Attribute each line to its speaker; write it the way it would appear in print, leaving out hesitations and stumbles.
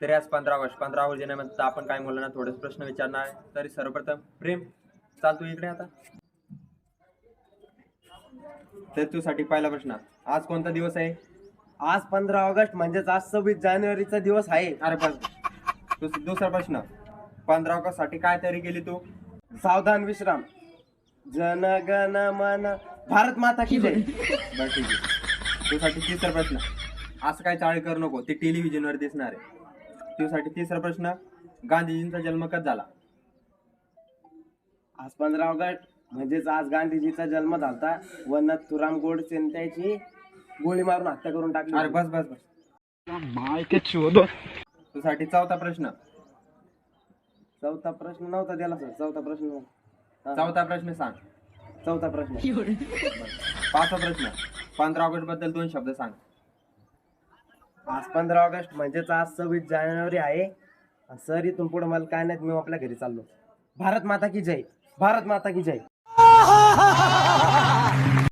Speaker 1: तरी आज 15 ऑगस्ट येण्यामध्ये आपण काय मुलांना थोडेच प्रश्न विचारणार आहे. तरी सर्वप्रथम प्रेम चालतो इकडे आता. तर तुझ्यासाठी पहिला प्रश्न, आज कोणता दिवस आहे?
Speaker 2: आज 15 ऑगस्ट म्हणजेच आज 26 जानेवारीचा दिवस आहे.
Speaker 1: अरे बस. दुसरा प्रश्न, 15 ऑगस्ट साठी काय तयारी केली तू?
Speaker 2: सावधान विश्राम, जन गण मन, भारत माता की जय.
Speaker 1: बरं ठीक आहे. तुझ्यासाठी तिसरा प्रश्न, असं काय चाळी करू नको, ते टेलिव्हिजनवर दिसणार आहे. तुझ्यासाठी तिसरा प्रश्न, गांधीजींचा जन्म कधी झाला?
Speaker 2: आज 15 ऑगस्ट म्हणजेच आज गांधीजीचा जन्म झाला व नथुराम गोडसे त्याची गोळी मारून हत्या करून टाकली.
Speaker 1: अरे बस बस बस. तुझ्यासाठी चौथा प्रश्न
Speaker 2: नव्हता दिला सर.
Speaker 1: चौथा प्रश्न सांग.
Speaker 2: चौथा प्रश्न
Speaker 1: पाचवा प्रश्न, 15 ऑगस्ट बद्दल 2 शब्द सांग.
Speaker 2: आज 15 ऑगस्ट म्हणजेच आज 26 जानेवारी आहे. सर इथून पुढे मला काय नाही, मी आपल्या घरी चाललो. भारत माता की जय. भारत माता की जय.